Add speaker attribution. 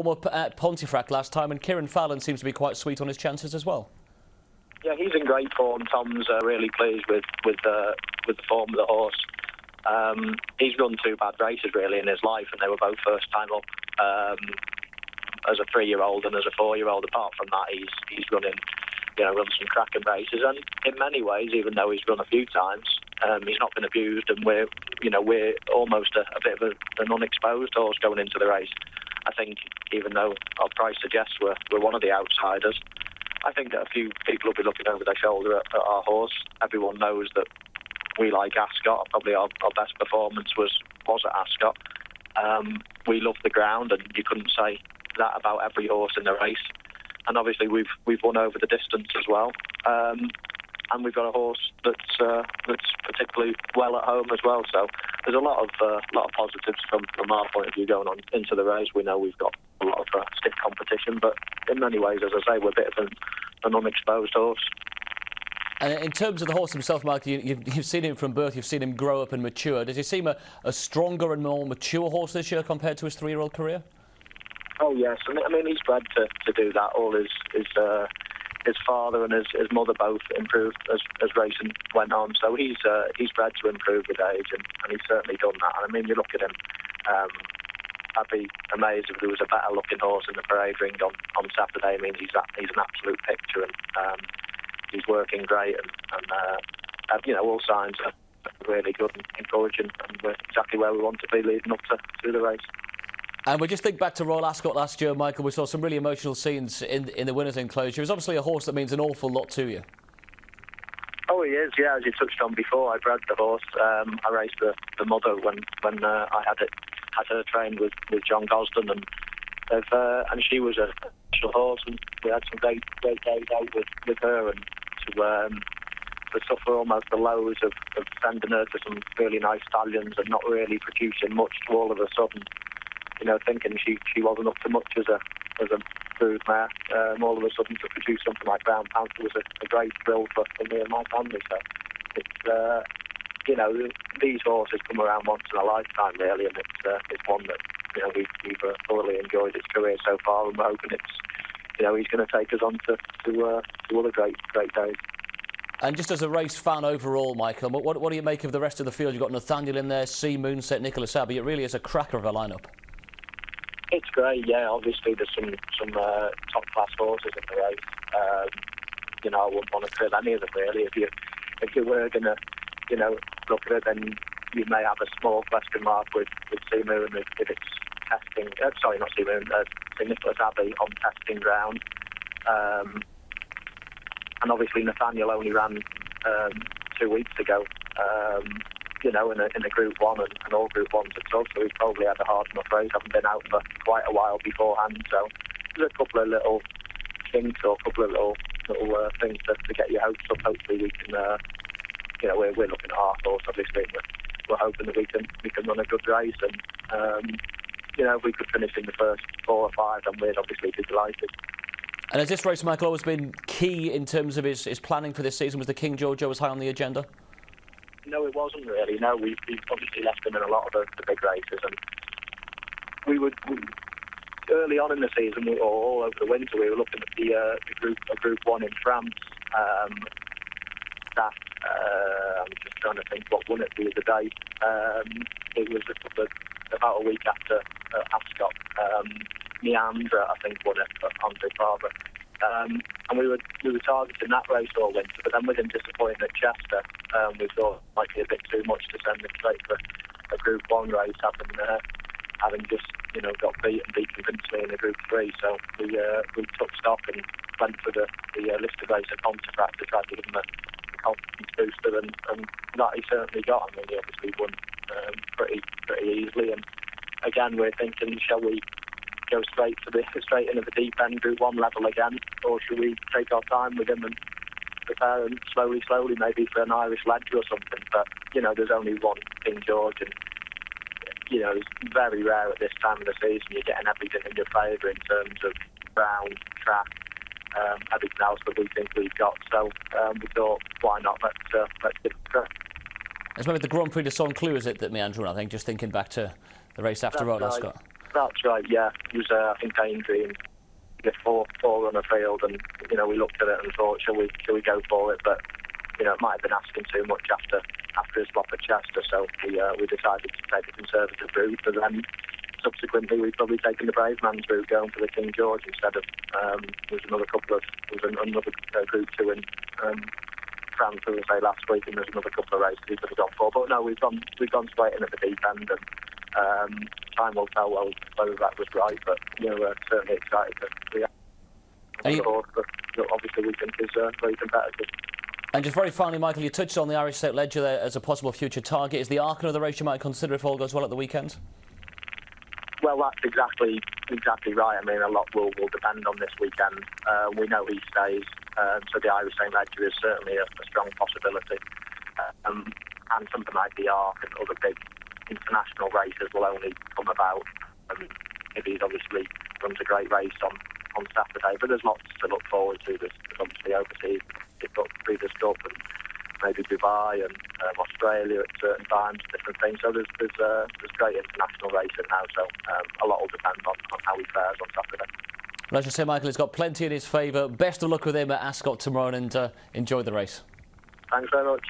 Speaker 1: Up at Pontefract last time, and Kieran Fallon seems to be quite sweet on his chances as well.
Speaker 2: Yeah, he's in great form. Tom's really pleased with the form of the horse. He's run 2 bad races really in his life, and they were both first time up. As a 3-year-old and as a 4-year-old. Apart from that, he's run some cracking races, and in many ways, even though he's run a few times, he's not been abused, and we're almost a bit of an unexposed horse going into the race. I think even though our price suggests we're one of the outsiders, I think that a few people will be looking over their shoulder at our horse. Everyone knows that we like Ascot. Probably our best performance was at Ascot. We love the ground, and you couldn't say that about every horse in the race. And obviously we've won over the distance as well. And we've got a horse that's particularly well at home as well. So there's a lot of positives from our point of view going on into the race. We know we've got a lot of stiff competition, but in many ways, as I say, we're a bit of an unexposed horse.
Speaker 1: And in terms of the horse himself, Mark, you've seen him from birth, you've seen him grow up and mature. Does he seem a stronger and more mature horse this year compared to his 3-year-old career?
Speaker 2: Oh yes, I mean he's bred to do that. All his father and his mother both improved as racing went on. So he's bred to improve with age, and he's certainly done that. And I mean, you look at him. I'd be amazed if there was a better looking horse in the parade ring on Saturday. I mean, he's an absolute picture, and he's working great, and all signs are really good and encouraging, and we're exactly where we want to be leading up to the race.
Speaker 1: And we just think back to Royal Ascot last year, Michael. We saw some really emotional scenes in the winners' enclosure. It's obviously a horse that means an awful lot to you.
Speaker 2: Oh, he is, yeah. As you touched on before, I bred the horse. I raced the mother when I had her trained with John Gosden, and she was a special horse, and we had some great days out with her, and to suffer almost the lows of sending her to some really nice stallions and not really producing much to all of a sudden, thinking she wasn't up to much as a brood mare. All of a sudden to produce something like Brown Panther was a great thrill for me and my family. So it's these horses come around once in a lifetime really, and it's one that we've thoroughly enjoyed its career so far, and we're hoping he's going to take us on to other great days.
Speaker 1: And just as a race fan overall, Michael, what do you make of the rest of the field? You've got Nathaniel in there, C, Moonset, Nicholas Abbey. It really is a cracker of a lineup.
Speaker 2: It's great, yeah. Obviously, there's some top-class horses in the race. I wouldn't want to crib any of them, really. If you were going to, look at it, then you may have a small question mark with C Moon if it's testing. Sorry, not C Moon. Nicholas Abbey on testing ground. And obviously, Nathaniel only ran 2 weeks ago. In a Group 1, and all Group 1s are tough, so he's probably had a hard enough race. Haven't been out for quite a while beforehand, so there's a couple of little things, or a couple of little things to get your hopes up. Hopefully we can, we're looking at our horse, obviously. We're hoping that we can run a good race, and if we could finish in the first 4 or 5, then we'd obviously be delighted.
Speaker 1: And has this race, Michael, always been key in terms of his planning for this season? Was the King George always high on the agenda?
Speaker 2: No, it wasn't really. No, we've obviously left him in a lot of the big races, and we early on in the season, or all over the winter, we were looking at the Group 1 in France. That I'm just trying to think what won it the other day. It was about a week after Ascot. Meandra, I think, won it for Andre Fabre. And we were targeting that race all winter, but then with him disappointing at Chester, we thought it might be a bit too much to send him straight for a Group 1 race, having just got beat convincingly in a Group 3. So we took stock and went for the listed race at Panther to try to give him a confidence booster, and that he certainly got. I mean, he obviously won pretty easily, and again we're thinking, shall we go straight into the deep end Group 1 level again, or should we take our time with him and prepare him slowly, maybe for an Irish Ledger or something? But there's only one King George, and it's very rare at this time of the season you're getting everything in your favour in terms of ground, track, everything else that we think we've got. So we thought, why not? Let's give it a try.
Speaker 1: It's maybe the Grand Prix de Saint-Cloud, is it, that Meandra, I think, just thinking back to the race after Royal Ascot.
Speaker 2: That's right, yeah. It was, I think, Aintree in four on the field, and we looked at it and thought, shall we go for it? But it might have been asking too much after his flop at Chester, so we decided to take the conservative route. But then subsequently, we've probably taken the brave man's route, going for the King George instead of. There's another Group 2 in France, as I say, last week, and there's another couple of races we could have gone for. But no, we've gone straight in at the deep end, and time will tell whether that was right. But we're certainly excited to be on the horse, but obviously we think is very competitive.
Speaker 1: And just very finally, Michael, you touched on the Irish State Ledger there as a possible future target. Is the Arkle of the race you might consider if all goes well at the weekend?
Speaker 2: Well, that's exactly right. I mean, a lot will depend on this weekend. We know he stays, so the Irish State Ledger is certainly a strong possibility. And something like the Ark and other big international races will only come about. If he obviously runs a great race on Saturday, but there's lots to look forward to. There's obviously overseas, you've got Breeders' Cup and maybe Dubai and Australia at certain times, different things. So there's great international racing now, so a lot will depend on how he fares on Saturday.
Speaker 1: Well, as you say, Michael, he's got plenty in his favour. Best of luck with him at Ascot tomorrow, and enjoy the race.
Speaker 2: Thanks very much.